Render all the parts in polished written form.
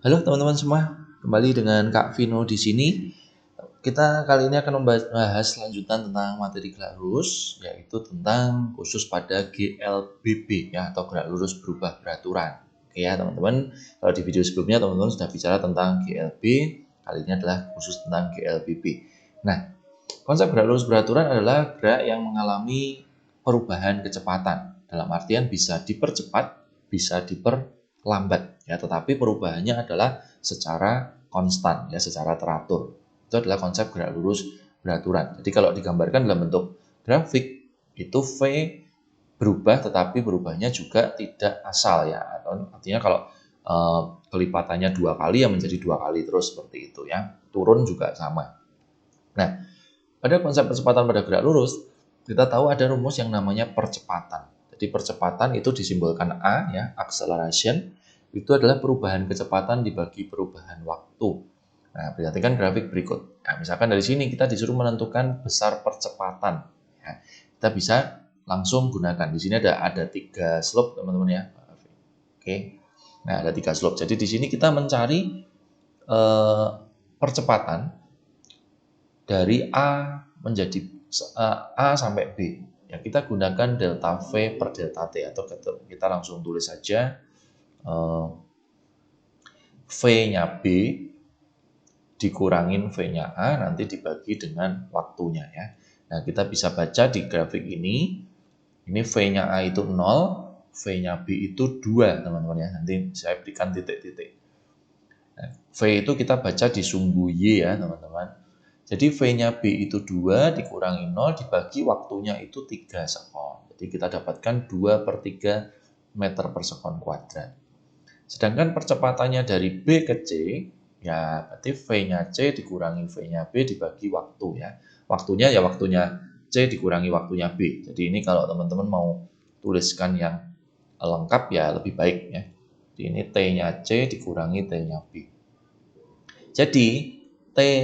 Halo teman-teman semua, kembali dengan Kak Vino di sini. Kita kali ini akan membahas lanjutan tentang materi gerak lurus, yaitu tentang khusus pada GLBB ya, atau gerak lurus berubah beraturan. Oke ya teman-teman, kalau di video sebelumnya teman-teman sudah bicara tentang GLB, kali ini adalah khusus tentang GLBB. Nah, konsep gerak lurus beraturan adalah gerak yang mengalami perubahan kecepatan. Dalam artian bisa dipercepat, bisa diperlambat ya, tetapi perubahannya adalah secara konstan ya, secara teratur. Itu adalah konsep gerak lurus beraturan. Jadi kalau digambarkan dalam bentuk grafik itu V berubah, tetapi berubahnya juga tidak asal ya. Artinya kalau kelipatannya 2 kali ya menjadi 2 kali terus seperti itu ya. Turun juga sama. Nah, pada konsep percepatan pada gerak lurus, kita tahu ada rumus yang namanya percepatan. Jadi percepatan itu disimbolkan A ya, acceleration. Itu adalah perubahan kecepatan dibagi perubahan waktu. Nah, perhatikan grafik berikut. Nah, misalkan dari sini kita disuruh menentukan besar percepatan. Ya, kita bisa langsung gunakan. Di sini ada 3 slope, teman-teman ya. Oke. Nah, ada 3 slope. Jadi di sini kita mencari percepatan dari A menjadi A sampai B. Ya, kita gunakan delta V per delta T, atau kita langsung tulis saja V-nya B dikurangin V-nya A, nanti dibagi dengan waktunya ya. Nah, kita bisa baca di grafik ini V-nya A itu 0, V-nya B itu 2, teman-teman ya. Nanti saya berikan titik-titik. Nah, V itu kita baca di sumbu Y ya, teman-teman. Jadi V-nya B itu 2 dikurangi 0 dibagi waktunya itu 3 sekon. Jadi kita dapatkan 2 per 3 meter per sekon kuadrat. Sedangkan percepatannya dari B ke C, ya berarti V-nya C dikurangi V-nya B dibagi waktu ya. Waktunya ya waktunya C dikurangi waktunya B. Jadi ini kalau teman-teman mau tuliskan yang lengkap ya lebih baik ya. Jadi ini T-nya C dikurangi T-nya B. Jadi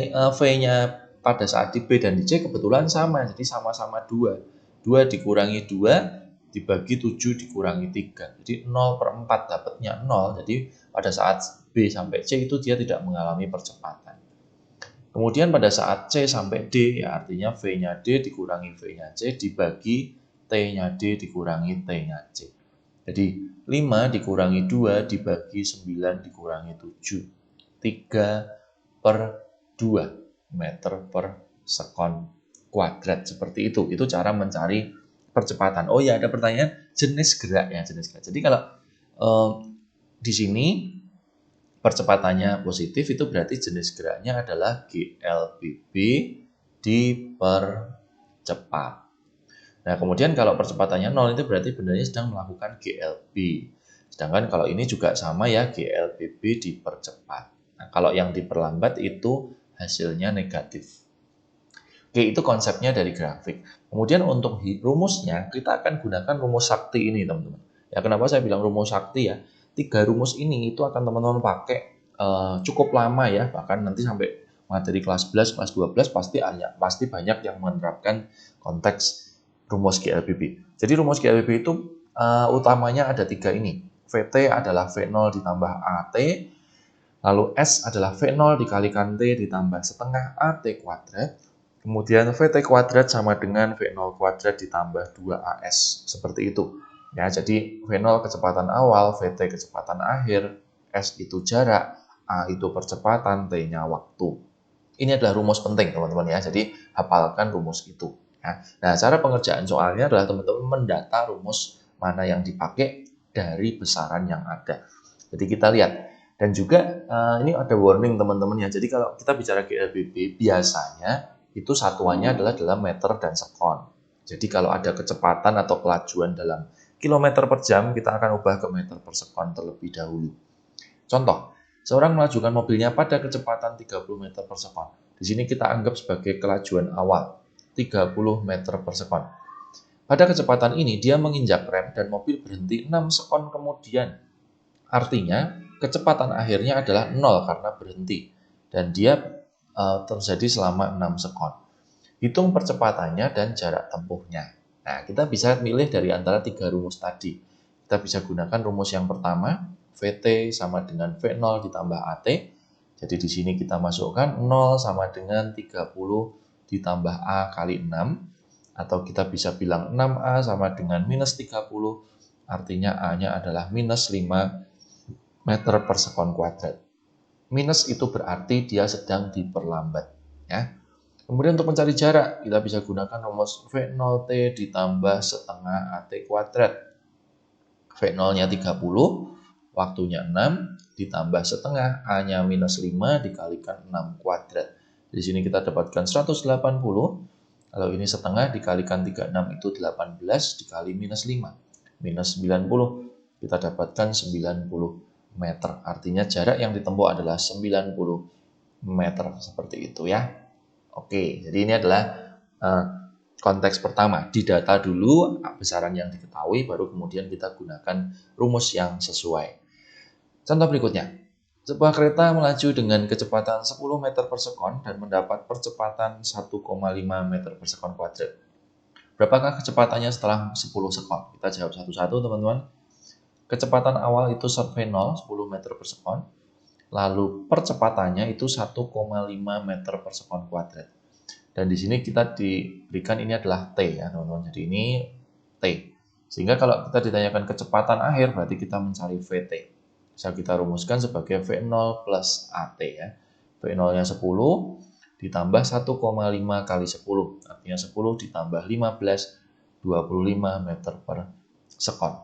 V-nya pada saat di B dan di C kebetulan sama, jadi sama-sama 2. 2 dikurangi 2 dibagi 7 dikurangi 3. Jadi 0 per 4 dapatnya 0. Jadi pada saat B sampai C itu dia tidak mengalami percepatan. Kemudian pada saat C sampai D, ya artinya V-nya D dikurangi V-nya C dibagi T-nya D dikurangi T-nya C. Jadi 5 dikurangi 2 dibagi 9 dikurangi 7. 3 per 2 meter per sekon kuadrat, seperti itu. Itu cara mencari percepatan. Oh ya, ada pertanyaan jenis gerak ya, jenis gerak. Jadi kalau di sini percepatannya positif, itu berarti jenis geraknya adalah GLBB dipercepat. Nah, kemudian kalau percepatannya 0 itu berarti benarnya sedang melakukan GLB. Sedangkan kalau ini juga sama ya, GLBB dipercepat. Nah, kalau yang diperlambat itu hasilnya negatif. Oke, itu konsepnya dari grafik. Kemudian untuk rumusnya, kita akan gunakan rumus sakti ini, teman-teman. Ya, kenapa saya bilang rumus sakti ya? 3 rumus ini itu akan teman-teman pakai cukup lama ya, bahkan nanti sampai materi kelas 11, kelas 12 pasti banyak yang menerapkan konteks rumus GLBB. Jadi rumus GLBB itu utamanya ada 3 ini. VT adalah V0 ditambah AT, lalu S adalah V0 dikalikan T ditambah setengah AT kuadrat, kemudian VT kuadrat sama dengan V0 kuadrat ditambah 2AS, seperti itu. Ya, jadi V0 kecepatan awal, VT kecepatan akhir, S itu jarak, A itu percepatan, T-nya waktu. Ini adalah rumus penting, teman-teman ya. Jadi hafalkan rumus itu. Nah, cara pengerjaan soalnya adalah teman-teman mendata rumus mana yang dipakai dari besaran yang ada. Jadi kita lihat. Dan juga ini ada warning teman-teman ya. Jadi kalau kita bicara GLBB biasanya itu satuannya adalah dalam meter dan sekon. Jadi kalau ada kecepatan atau kelajuan dalam kilometer per jam, kita akan ubah ke meter per sekon terlebih dahulu. Contoh, seorang melajukan mobilnya pada kecepatan 30 meter per sekon. Di sini kita anggap sebagai kelajuan awal, 30 meter per sekon. Pada kecepatan ini, dia menginjak rem dan mobil berhenti 6 sekon kemudian. Artinya, kecepatan akhirnya adalah 0 karena berhenti. Dan dia terjadi selama 6 sekon. Hitung percepatannya dan jarak tempuhnya. Nah, kita bisa milih dari antara 3 rumus tadi. Kita bisa gunakan rumus yang pertama, VT sama dengan V0 ditambah AT. Jadi di sini kita masukkan 0 sama dengan 30 ditambah A kali 6. Atau kita bisa bilang 6A sama dengan minus 30. Artinya A-nya adalah minus 5 meter per sekon kuadrat. Minus itu berarti dia sedang diperlambat. Ya. Kemudian untuk mencari jarak, kita bisa gunakan rumus V0T ditambah setengah AT kuadrat. V0-nya 30, waktunya 6, ditambah setengah, A-nya minus 5 dikalikan 6 kuadrat. Di sini kita dapatkan 180, kalau ini setengah dikalikan 36 itu 18 dikali minus 5. Minus 90, kita dapatkan 90 meter. Artinya jarak yang ditempuh adalah 90 meter, seperti itu ya. Oke, jadi ini adalah konteks pertama. Didata dulu besaran yang diketahui, baru kemudian kita gunakan rumus yang sesuai. Contoh berikutnya. Sebuah kereta melaju dengan kecepatan 10 meter per sekon dan mendapat percepatan 1,5 meter per sekon kuadrat. Berapakah kecepatannya setelah 10 sekon? Kita jawab satu-satu teman-teman. Kecepatan awal itu V0, 10 meter per sekon. Lalu percepatannya itu 1,5 meter per sekon kuadrat. Dan di sini kita diberikan ini adalah T ya teman-teman. Jadi ini T. Sehingga kalau kita ditanyakan kecepatan akhir berarti kita mencari VT. Bisa kita rumuskan sebagai V0 plus AT ya. V0-nya 10 ditambah 1,5 kali 10. Artinya 10 ditambah 15, 25 meter per sekon.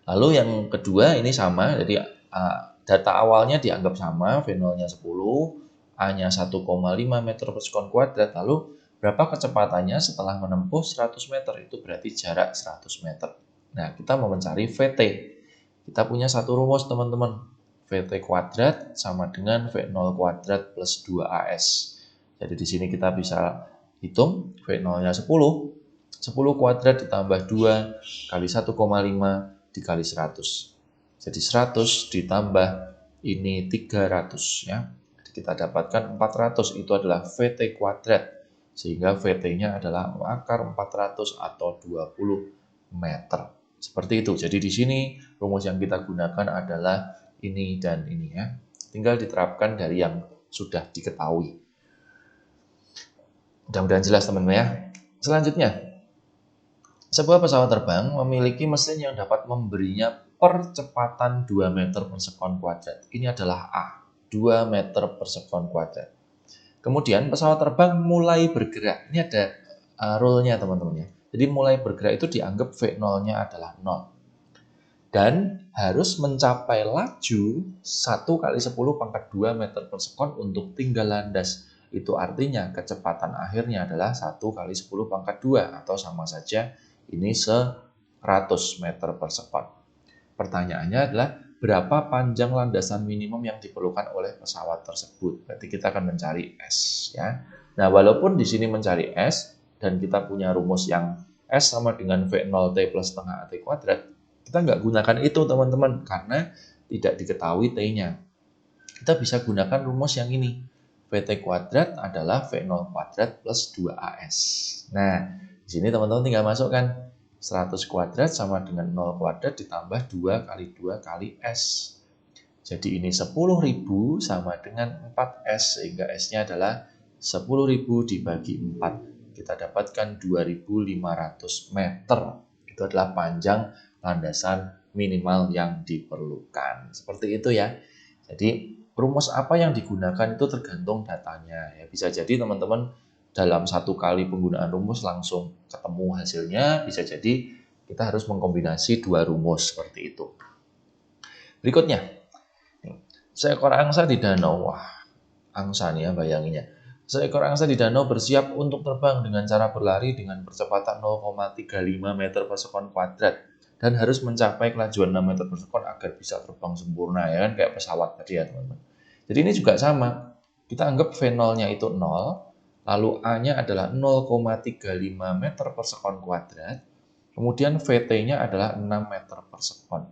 Lalu yang kedua ini sama. Jadi data awalnya dianggap sama, V0-nya 10, A-nya 1,5 meter per sekon kuadrat. Lalu berapa kecepatannya setelah menempuh 100 meter? Itu berarti jarak 100 meter. Nah, kita mau mencari VT. Kita punya satu rumus teman-teman. VT kuadrat sama dengan V0 kuadrat plus 2AS. Jadi di sini kita bisa hitung V0-nya 10. 10 kuadrat ditambah 2 kali 1,5 dikali 100. Jadi 100 ditambah ini 300 ya. Jadi kita dapatkan 400 itu adalah VT kuadrat. Sehingga VT-nya adalah akar 400 atau 20 meter. Seperti itu. Jadi di sini rumus yang kita gunakan adalah ini dan ini ya. Tinggal diterapkan dari yang sudah diketahui. Mudah-mudahan jelas teman-teman ya. Selanjutnya, sebuah pesawat terbang memiliki mesin yang dapat memberinya percepatan 2 meter per sekon kuadrat. Ini adalah A, 2 meter per sekon kuadrat. Kemudian pesawat terbang mulai bergerak. Ini ada rule-nya teman-teman ya. Jadi mulai bergerak itu dianggap V0-nya adalah 0. Dan harus mencapai laju 1 kali 10 pangkat 2 meter per sekon untuk tinggal landas. Itu artinya kecepatan akhirnya adalah 1 kali 10 pangkat 2 atau sama saja ini 100 meter per sekon. Pertanyaannya adalah berapa panjang landasan minimum yang diperlukan oleh pesawat tersebut. Berarti kita akan mencari S ya. Nah, walaupun di sini mencari S dan kita punya rumus yang S sama dengan V0T plus setengah AT kuadrat, kita nggak gunakan itu teman-teman karena tidak diketahui T-nya. Kita bisa gunakan rumus yang ini. VT kuadrat adalah V0 kuadrat plus 2AS. Nah, di sini teman-teman tinggal masukkan 100 kuadrat sama dengan 0 kuadrat ditambah 2 kali 2 kali S. Jadi ini 10.000 sama dengan 4S, sehingga S-nya adalah 10.000 dibagi 4. Kita dapatkan 2.500 meter. Itu adalah panjang landasan minimal yang diperlukan. Seperti itu ya. Jadi rumus apa yang digunakan itu tergantung datanya. Ya, bisa jadi teman-teman dalam satu kali penggunaan rumus langsung ketemu hasilnya, bisa jadi kita harus mengkombinasi dua rumus seperti itu. Berikutnya, seekor angsa di danau. Wah, angsa nih ya bayanginnya. Seekor angsa di danau bersiap untuk terbang dengan cara berlari dengan percepatan 0,35 meter per sekon kuadrat dan harus mencapai kelajuan 6 meter per sekon agar bisa terbang sempurna ya kan, kayak pesawat tadi ya teman-teman. Jadi ini juga sama. Kita anggap V0-nya itu 0. Lalu A-nya adalah 0,35 meter per sekon kuadrat. Kemudian VT-nya adalah 6 meter per sekon.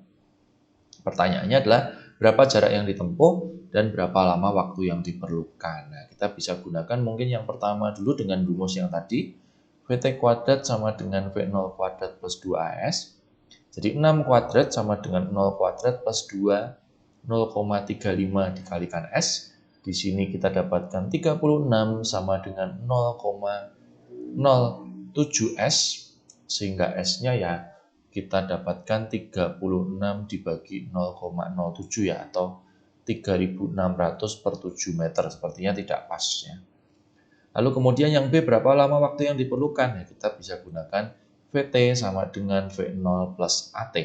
Pertanyaannya adalah berapa jarak yang ditempuh dan berapa lama waktu yang diperlukan. Nah, kita bisa gunakan mungkin yang pertama dulu dengan rumus yang tadi. VT kuadrat sama dengan V0 kuadrat plus 2AS. Jadi 6 kuadrat sama dengan 0 kuadrat plus 2, 0,35 dikalikan S. Di sini kita dapatkan 36 sama dengan 0,07 S, sehingga S-nya ya kita dapatkan 36 dibagi 0,07 ya, atau 3600 per 7 meter. Sepertinya tidak pas ya. Lalu kemudian yang B, berapa lama waktu yang diperlukan? Ya, kita bisa gunakan VT sama dengan V0 plus AT.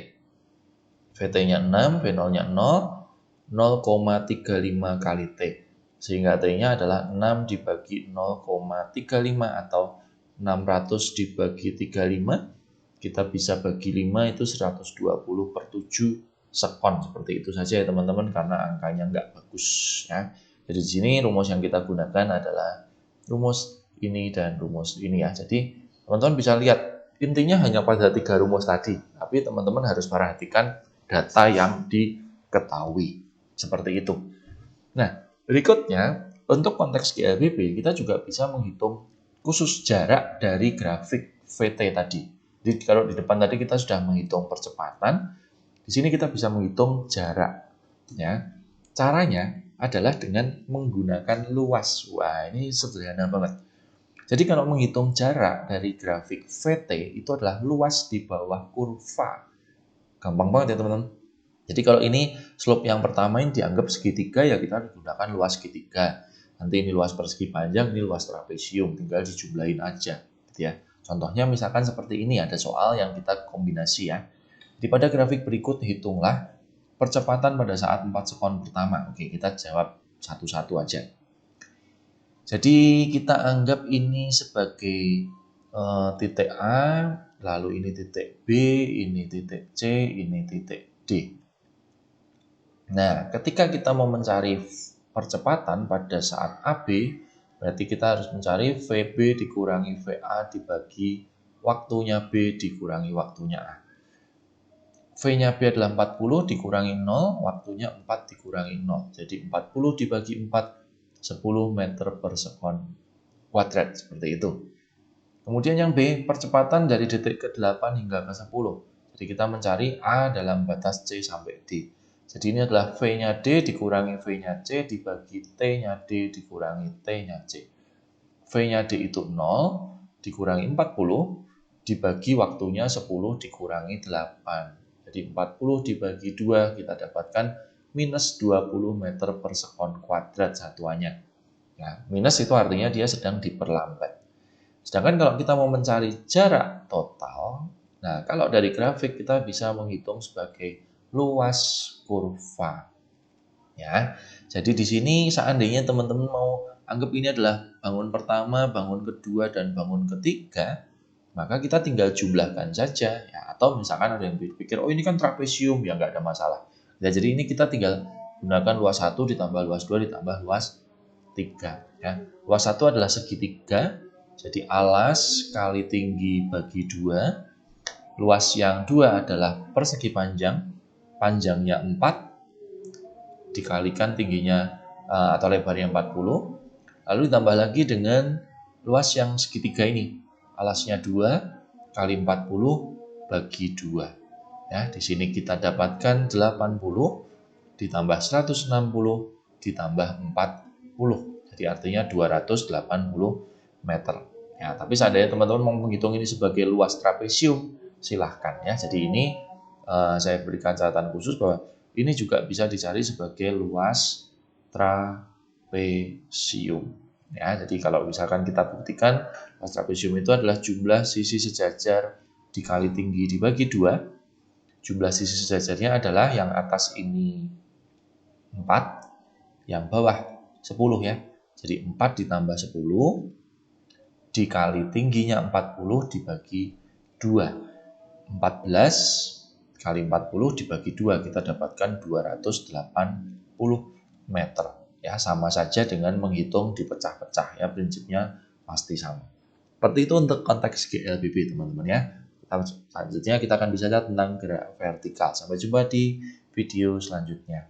VT-nya 6, V0-nya 0, 0,35 kali T. Sehingga T-nya adalah 6 dibagi 0,35 atau 600 dibagi 35. Kita bisa bagi 5 itu 120 per 7 sekon. Seperti itu saja ya teman-teman, karena angkanya nggak bagus ya. Jadi di sini rumus yang kita gunakan adalah rumus ini dan rumus ini ya. Jadi teman-teman bisa lihat intinya hanya pada 3 rumus tadi, tapi teman-teman harus perhatikan data yang diketahui seperti itu. Nah, berikutnya untuk konteks GLBB kita juga bisa menghitung khusus jarak dari grafik VT tadi. Jadi kalau di depan tadi kita sudah menghitung percepatan, di sini kita bisa menghitung jarak ya. Caranya adalah dengan menggunakan luas. Wah, ini sederhana banget. Jadi kalau menghitung jarak dari grafik VT itu adalah luas di bawah kurva. Gampang banget ya teman-teman. Jadi kalau ini slope yang pertama ini dianggap segitiga, ya kita gunakan luas segitiga. Nanti ini luas persegi panjang, ini luas trapesium, tinggal dijumlahin aja gitu ya. Contohnya misalkan seperti ini, ada soal yang kita kombinasi ya. Di pada grafik berikut hitunglah percepatan pada saat 4 sekon pertama. Oke, kita jawab satu-satu aja. Jadi kita anggap ini sebagai titik A, lalu ini titik B, ini titik C, ini titik D. Nah, ketika kita mau mencari percepatan pada saat AB, berarti kita harus mencari VB dikurangi VA dibagi waktunya B dikurangi waktunya A. V-nya B adalah 40 dikurangi 0, waktunya 4 dikurangi 0. Jadi 40 dibagi 4, 10 meter per sekon kuadrat, seperti itu. Kemudian yang B, percepatan dari detik ke-8 hingga ke-10. Jadi kita mencari A dalam batas C sampai D. Jadi ini adalah V-nya D dikurangi V-nya C dibagi T-nya D dikurangi T-nya C. V-nya D itu 0 dikurangi 40 dibagi waktunya 10 dikurangi 8. Jadi 40 dibagi 2 kita dapatkan minus 20 meter per sekon kuadrat satuannya. Ya, minus itu artinya dia sedang diperlambat. Sedangkan kalau kita mau mencari jarak total, nah kalau dari grafik kita bisa menghitung sebagai luas kurva. Ya, jadi di sini seandainya teman-teman mau anggap ini adalah bangun pertama, bangun kedua, dan bangun ketiga, maka kita tinggal jumlahkan saja. Ya, atau misalkan ada yang berpikir, oh ini kan trapesium, ya nggak ada masalah. Ya, jadi ini kita tinggal gunakan luas 1 ditambah luas 2 ditambah luas 3. Ya. Luas 1 adalah segitiga, jadi alas kali tinggi bagi 2. Luas yang 2 adalah persegi panjang, panjangnya 4, dikalikan tingginya atau lebarnya 40. Lalu ditambah lagi dengan luas yang segitiga ini, alasnya 2 kali 40 bagi 2. Ya, di sini kita dapatkan 80 ditambah 160 ditambah 40. Jadi artinya 280 meter. Ya, tapi seandainya teman-teman mau menghitung ini sebagai luas trapesium, silahkan ya. Jadi ini saya berikan catatan khusus bahwa ini juga bisa dicari sebagai luas trapesium. Ya, jadi kalau misalkan kita buktikan luas trapesium itu adalah jumlah sisi sejajar dikali tinggi dibagi 2. Jumlah sisi sejajarnya adalah yang atas ini 4, yang bawah 10 ya. Jadi 4 ditambah 10 dikali tingginya 40 dibagi 2. 14 kali 40 dibagi 2, kita dapatkan 280 meter. Ya, sama saja dengan menghitung dipecah-pecah ya, prinsipnya pasti sama. Seperti itu untuk konteks GLBB teman-teman ya. Selanjutnya kita akan bicara tentang gerak vertikal. Sampai jumpa di video selanjutnya.